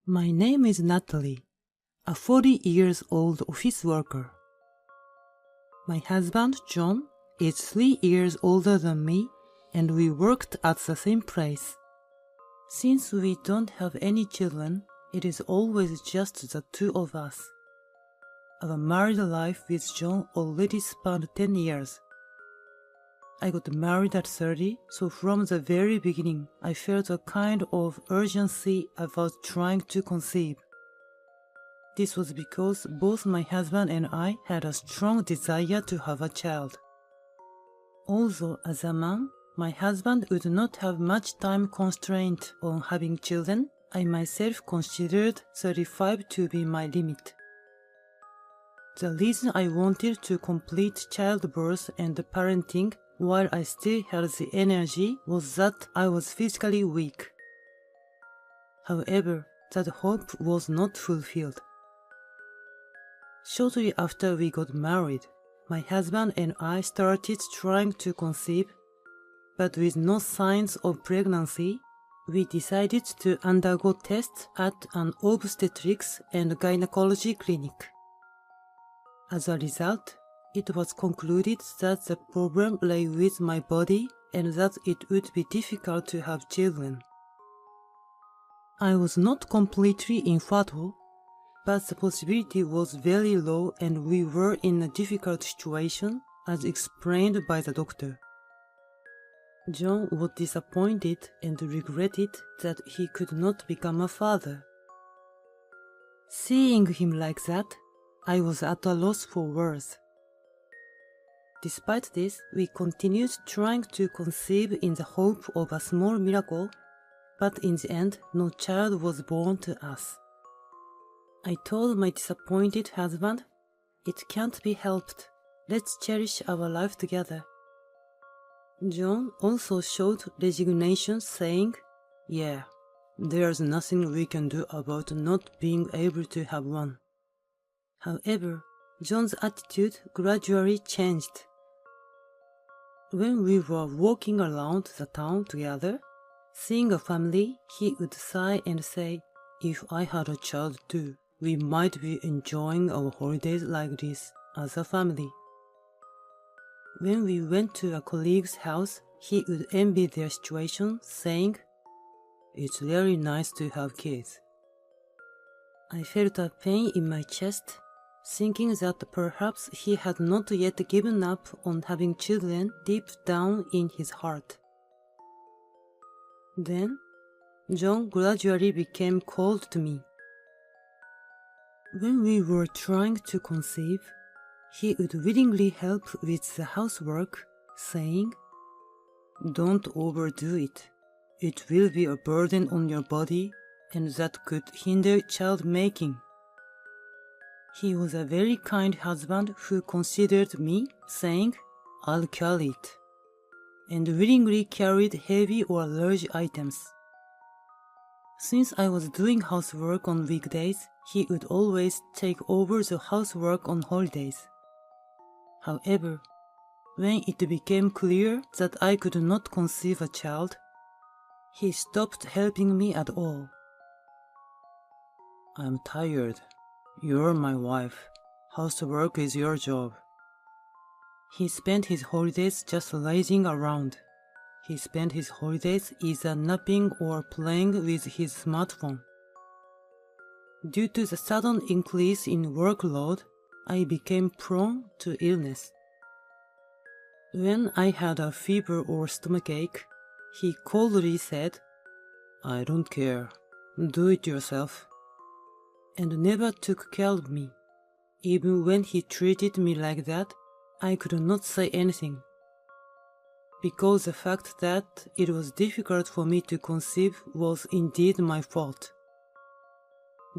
My name is Natalie, a 40 years old office worker. My husband, John, is 3 years older than me and we worked at the same place. Since we don't have any children, it is always just the two of us. Our married life with John already spanned 10 years. I got married at 30, so from the very beginning I felt a kind of urgency about trying to conceive. This was because both my husband and I had a strong desire to have a child. Although as a man, my husband would not have much time constraint on having children, I myself considered 35 to be my limit. The reason I wanted to complete childbirth and parenting while I still had the energy was that I was physically weak. However, that hope was not fulfilled. Shortly after we got married, my husband and I started trying to conceive, but with no signs of pregnancy, we decided to undergo tests at an obstetrics and gynecology clinic. As a result, it was concluded that the problem lay with my body and that it would be difficult to have children. I was not completely infertile, but the possibility was very low and we were in a difficult situation, as explained by the doctor. John was disappointed and regretted that he could not become a father. Seeing him like that, I was at a loss for words. Despite this, we continued trying to conceive in the hope of a small miracle, but in the end, no child was born to us. I told my disappointed husband, "It can't be helped. Let's cherish our life together." John also showed resignation, saying, "Yeah, there's nothing we can do about not being able to have one." However, John's attitude gradually changed. When we were walking around the town together, seeing a family, he would sigh and say, "If I had a child too, we might be enjoying our holidays like this as a family." When we went to a colleague's house, he would envy their situation, saying, "It's really nice to have kids." I felt a pain in my chest, thinking that perhaps he had not yet given up on having children deep down in his heart. Then, John gradually became cold to me. When we were trying to conceive, he would willingly help with the housework, saying, "Don't overdo it. It will be a burden on your body, and that could hinder child-making." He was a very kind husband who considered me, saying, "I'll carry it," and willingly carried heavy or large items. Since I was doing housework on weekdays, he would always take over the housework on holidays. However, when it became clear that I could not conceive a child, he stopped helping me at all. "I'm tired. You're my wife. Housework is your job." He spent his holidays just lazing around. He spent his holidays either napping or playing with his smartphone. Due to the sudden increase in workload, I became prone to illness. When I had a fever or stomachache, he coldly said, "I don't care. Do it yourself," and never took care of me. Even when he treated me like that, I could not say anything, because the fact that it was difficult for me to conceive was indeed my fault.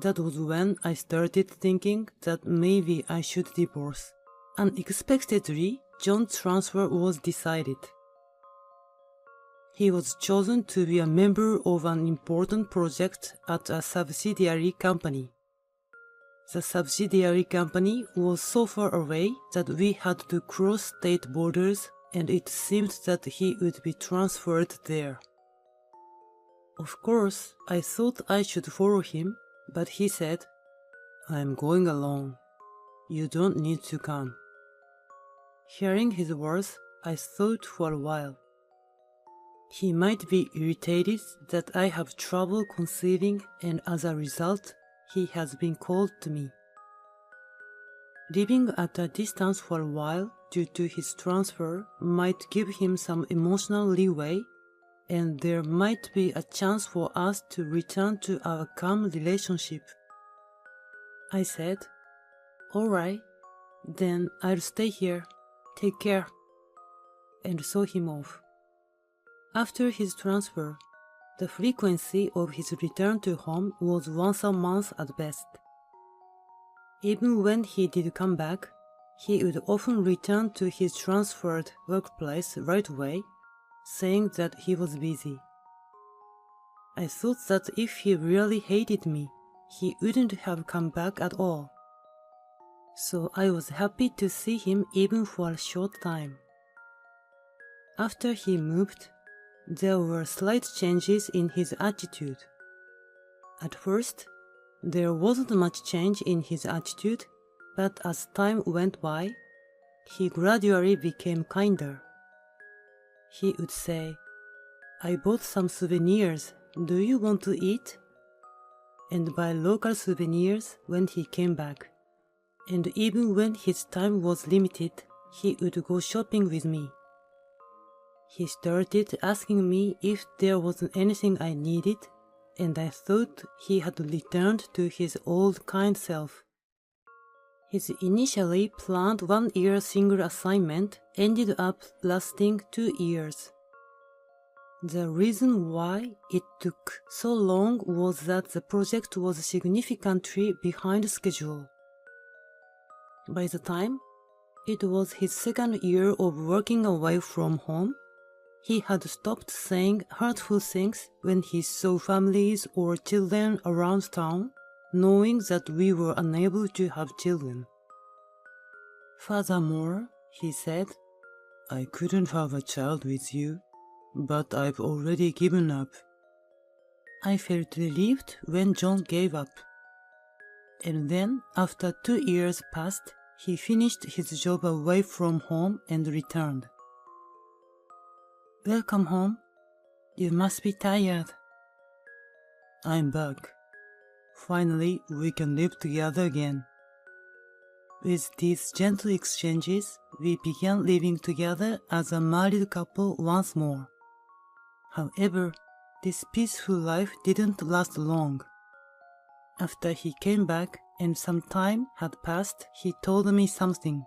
That was when I started thinking that maybe I should divorce. Unexpectedly, John's transfer was decided. He was chosen to be a member of an important project at a subsidiary company. The subsidiary company was so far away that we had to cross state borders, and it seemed that he would be transferred there. Of course, I thought I should follow him, But he said, "I'm going alone. You don't need to come." Hearing his words, I thought for a while. He might be irritated that I have trouble conceiving, and as a result, he has been cold to me. Living at a distance for a while due to his transfer might give him some emotional leeway, and there might be a chance for us to return to our calm relationship. I said, "All right, then I'll stay here. Take care," and saw him off. After his transfer, the frequency of his return to home was once a month at best. Even when he did come back, he would often return to his transferred workplace right away, saying that he was busy. I thought that if he really hated me, he wouldn't have come back at all. So I was happy to see him even for a short time. After he moved, there were slight changes in his attitude. At first, there wasn't much change in his attitude, but as time went by, he gradually became kinder. He would say, "I bought some souvenirs. Do you want to eat?" and buy local souvenirs when he came back. And even when his time was limited, he would go shopping with me. He started asking me if there wasn't anything I needed, and I thought he had returned to his old kind self. His initially planned 1-year single assignment ended up lasting 2 years. The reason why it took so long was that the project was significantly behind schedule. By the time it was his 2nd year of working away from home, he had stopped saying hurtful things when he saw families or children around town, knowing that we were unable to have children. Furthermore, he said, "I couldn't have a child with you, but I've already given up." I felt relieved when John gave up. And then, after 2 years passed, he finished his job away from home and returned. "Welcome home. You must be tired." "I'm back. Finally, we can live together again." With these gentle exchanges, we began living together as a married couple once more. However, this peaceful life didn't last long. After he came back and some time had passed, he told me something.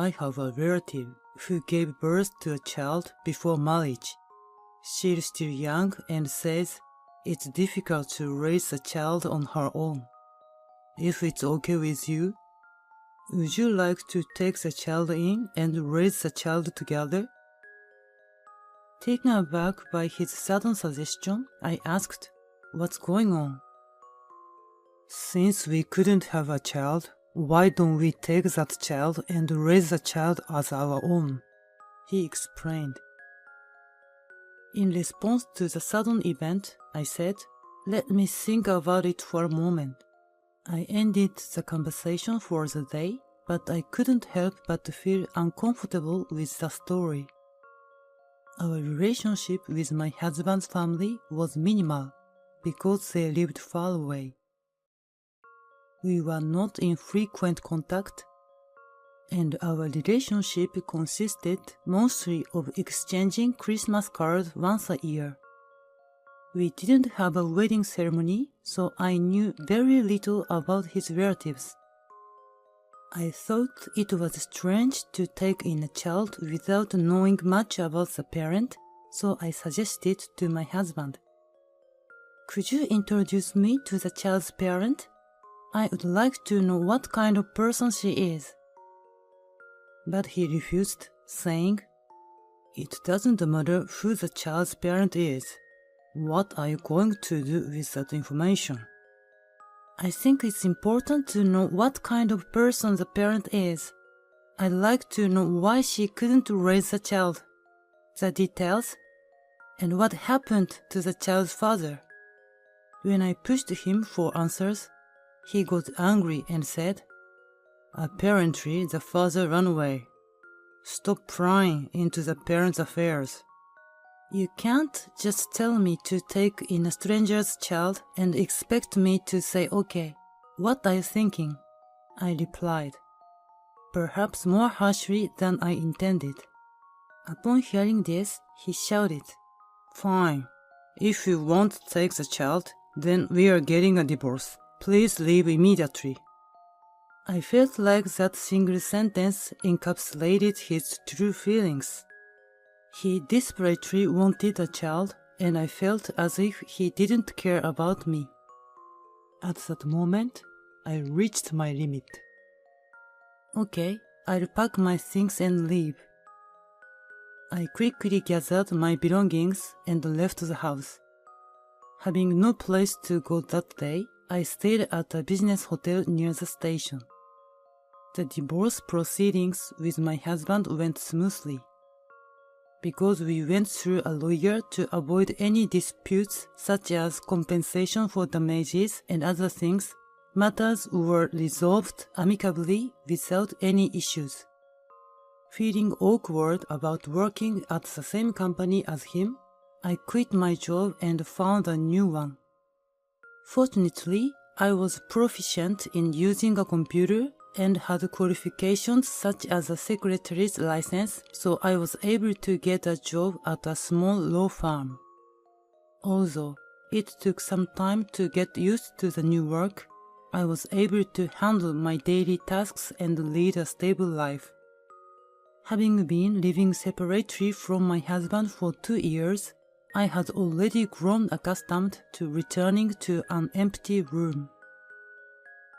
"I have a relative who gave birth to a child before marriage. She's still young and says it's difficult to raise a child on her own. If it's okay with you, would you like to take the child in and raise the child together?" Taken aback by his sudden suggestion, I asked, "What's going on?" "Since we couldn't have a child, why don't we take that child and raise the child as our own?" he explained. In response to the sudden event, I said, "Let me think about it for a moment." I ended the conversation for the day, but I couldn't help but feel uncomfortable with the story. Our relationship with my husband's family was minimal because they lived far away. We were not in frequent contact, and our relationship consisted mostly of exchanging Christmas cards once a year. We didn't have a wedding ceremony, so I knew very little about his relatives. I thought it was strange to take in a child without knowing much about the parent, so I suggested to my husband, "Could you introduce me to the child's parent? I would like to know what kind of person she is." But he refused, saying, "It doesn't matter who the child's parent is. What are you going to do with that information?" "I think it's important to know what kind of person the parent is. I'd like to know why she couldn't raise the child, the details, and what happened to the child's father." When I pushed him for answers, he got angry and said, "Apparently the father ran away. Stop prying into the parents' affairs. You can't just tell me to take in a stranger's child and expect me to say okay. What are you thinking?" I replied, perhaps more harshly than I intended. Upon hearing this, he shouted, "Fine. If you won't take the child, then we are getting a divorce. Please leave immediately." I felt like that single sentence encapsulated his true feelings. He desperately wanted a child, and I felt as if he didn't care about me. At that moment, I reached my limit. "Okay, I'll pack my things and leave." I quickly gathered my belongings and left the house. Having no place to go that day, I stayed at a business hotel near the station. The divorce proceedings with my husband went smoothly. Because we went through a lawyer to avoid any disputes such as compensation for damages and other things, matters were resolved amicably without any issues. Feeling awkward about working at the same company as him, I quit my job and found a new one. Fortunately, I was proficient in using a computer and had qualifications such as a secretary's license, so I was able to get a job at a small law firm. Although it took some time to get used to the new work, I was able to handle my daily tasks and lead a stable life. Having been living separately from my husband for 2 years, I had already grown accustomed to returning to an empty room.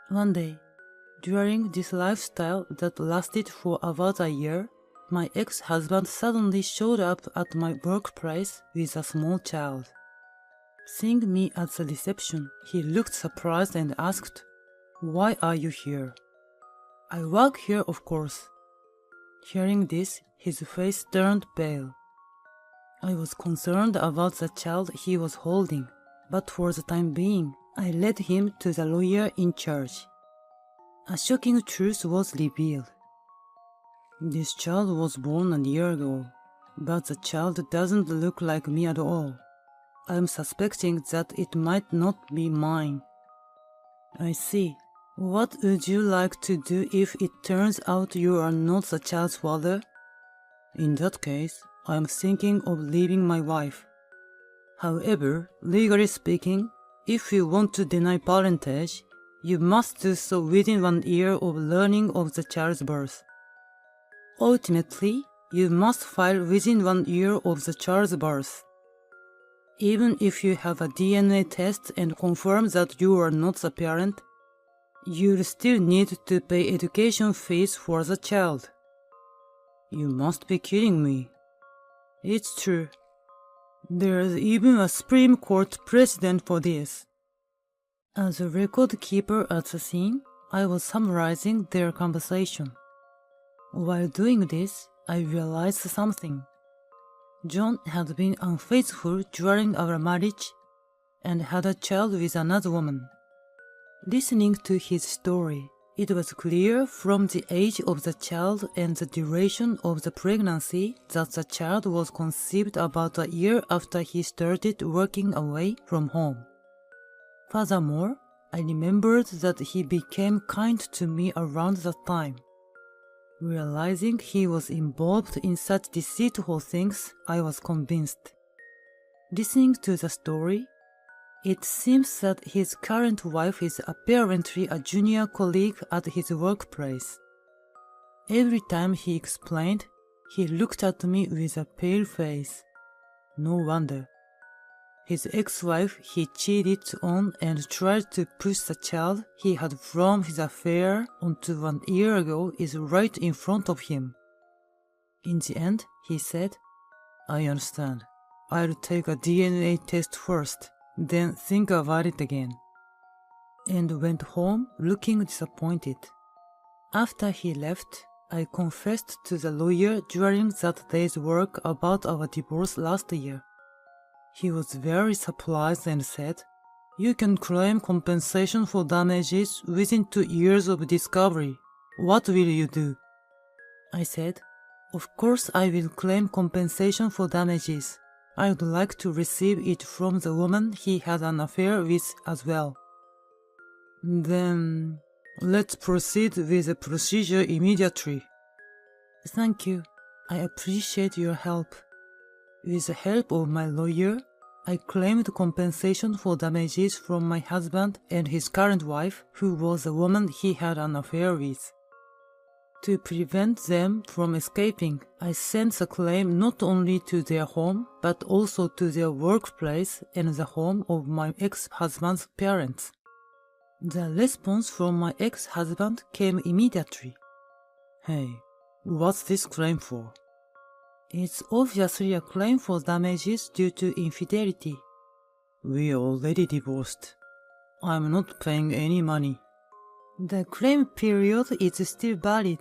One day, during this lifestyle that lasted for about a year, my ex-husband suddenly showed up at my workplace with a small child. Seeing me at the reception, he looked surprised and asked, "Why are you here?" "I work here, of course." Hearing this, his face turned pale. I was concerned about the child he was holding, but for the time being, I led him to the lawyer in charge. A shocking truth was revealed. This child was born a year ago, but the child doesn't look like me at all. I'm suspecting that it might not be mine. "I see. What would you like to do if it turns out you are not the child's father?" "In that case, I'm thinking of leaving my wife. However, legally speaking, if you want to deny parentage, you must do so within 1 year of learning of the child's birth. Ultimately, you must file within 1 year of the child's birth. Even if you have a DNA test and confirm that you are not the parent, you'll still need to pay education fees for the child." "You must be kidding me." "It's true. There's even a Supreme Court precedent for this." As a record keeper at the scene, I was summarizing their conversation. While doing this, I realized something. John had been unfaithful during our marriage and had a child with another woman. Listening to his story, it was clear from the age of the child and the duration of the pregnancy that the child was conceived about a year after he started working away from home. Furthermore, I remembered that he became kind to me around that time. Realizing he was involved in such deceitful things, I was convinced. Listening to the story, it seems that his current wife is apparently a junior colleague at his workplace. Every time he explained, he looked at me with a pale face. No wonder. His ex-wife he cheated on and tried to push the child he had from his affair onto 1 year ago is right in front of him. In the end, he said, "I understand. I'll take a DNA test first, then think about it again," and went home looking disappointed. After he left, I confessed to the lawyer during that day's work about our divorce last year. He was very surprised and said, You can claim compensation for damages within 2 years of discovery. What will you do? I said, of course I will claim compensation for damages. I would like to receive it from the woman he had an affair with as well. Then, let's proceed with the procedure immediately. Thank you. I appreciate your help. With the help of my lawyer, I claimed compensation for damages from my husband and his current wife, who was the woman he had an affair with. To prevent them from escaping, I sent the claim not only to their home, but also to their workplace and the home of my ex-husband's parents. The response from my ex-husband came immediately. Hey, what's this claim for? It's obviously a claim for damages due to infidelity. We are already divorced. I'm not paying any money. The claim period is still valid.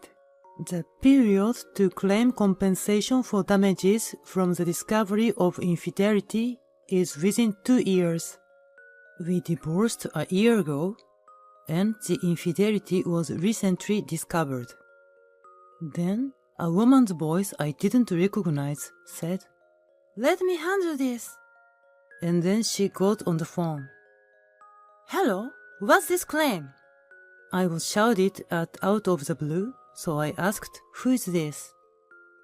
The period to claim compensation for damages from the discovery of infidelity is within 2 years. We divorced a year ago, and the infidelity was recently discovered. Then, a woman's voice I didn't recognize said, "Let me handle this." And then she got on the phone. "Hello, what's this claim?" I was shouted at out of the blue, so I asked, "Who is this?"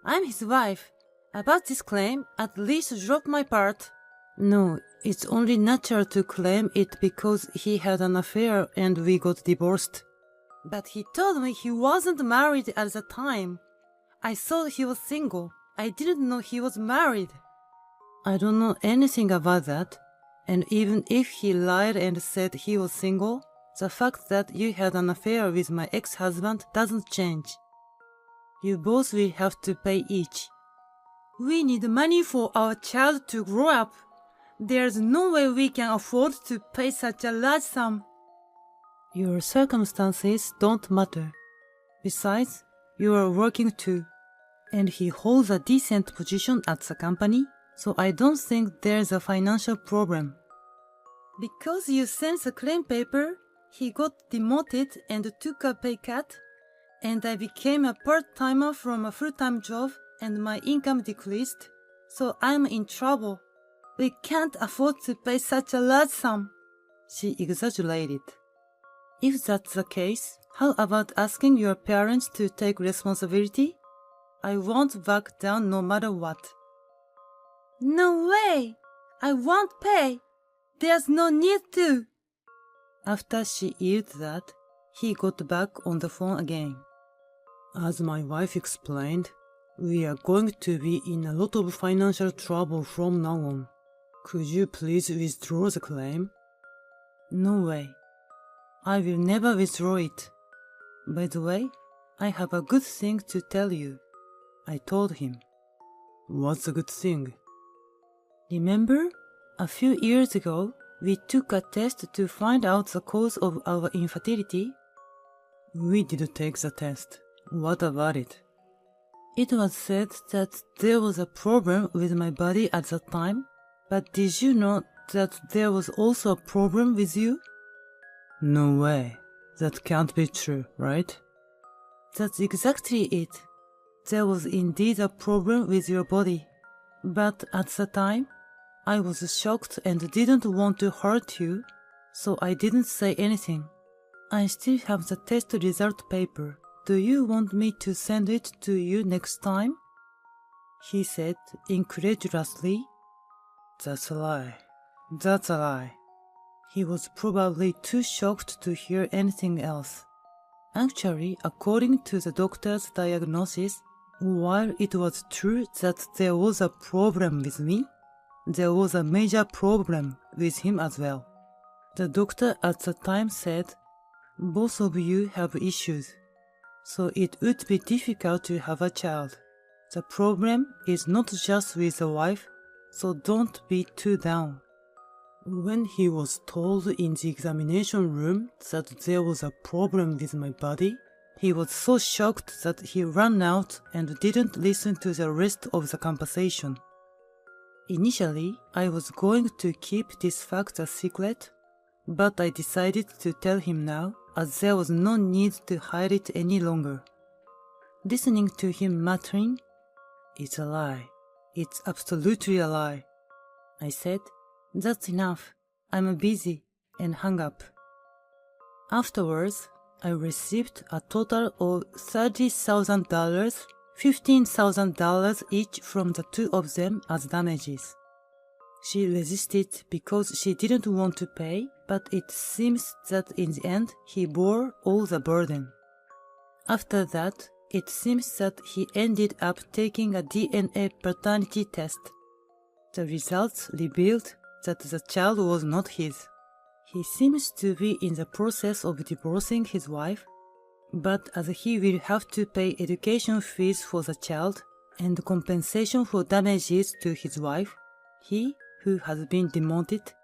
"I'm his wife. About this claim, at least drop my part." "No, it's only natural to claim it because he had an affair and we got divorced." "But he told me he wasn't married at the time. I thought he was single. I didn't know he was married." "I don't know anything about that. And even if he lied and said he was single, the fact that you had an affair with my ex-husband doesn't change. You both will have to pay each." "We need money for our child to grow up. There's no way we can afford to pay such a large sum." "Your circumstances don't matter. Besides, you are working too, and he holds a decent position at the company, so I don't think there's a financial problem." "Because you sent the claim paper, he got demoted and took a pay cut, and I became a part-timer from a full-time job and my income decreased, so I'm in trouble. We can't afford to pay such a large sum." She exaggerated. "If that's the case, how about asking your parents to take responsibility? I won't back down no matter what." "No way! I won't pay! There's no need to!" After she yelled that, he got back on the phone again. "As my wife explained, we are going to be in a lot of financial trouble from now on. Could you please withdraw the claim?" "No way. I will never withdraw it. By the way, I have a good thing to tell you," I told him. "What's a good thing?" "Remember, a few years ago, we took a test to find out the cause of our infertility?" "We did take the test. What about it?" "It was said that there was a problem with my body at that time, but did you know that there was also a problem with you?" "No way. That can't be true, right?" "That's exactly it. There was indeed a problem with your body, but at the time, I was shocked and didn't want to hurt you, so I didn't say anything. I still have the test result paper. Do you want me to send it to you next time?" He said incredulously. "That's a lie. That's a lie." He was probably too shocked to hear anything else. Actually, according to the doctor's diagnosis, while it was true that there was a problem with me, there was a major problem with him as well. The doctor at the time said, "Both of you have issues, so it would be difficult to have a child. The problem is not just with the wife, so don't be too down." When he was told in the examination room that there was a problem with my body, he was so shocked that he ran out and didn't listen to the rest of the conversation. Initially, I was going to keep this fact a secret, but I decided to tell him now, as there was no need to hide it any longer. Listening to him muttering, "It's a lie. It's absolutely a lie," I said, "That's enough. I'm busy," and hung up. Afterwards, I received a total of $30,000, $15,000 each from the two of them as damages. She resisted because she didn't want to pay, but it seems that in the end he bore all the burden. After that, it seems that he ended up taking a DNA paternity test. The results revealed that the child was not his. He seems to be in the process of divorcing his wife, but as he will have to pay education fees for the child and compensation for damages to his wife, he, who has been demoted,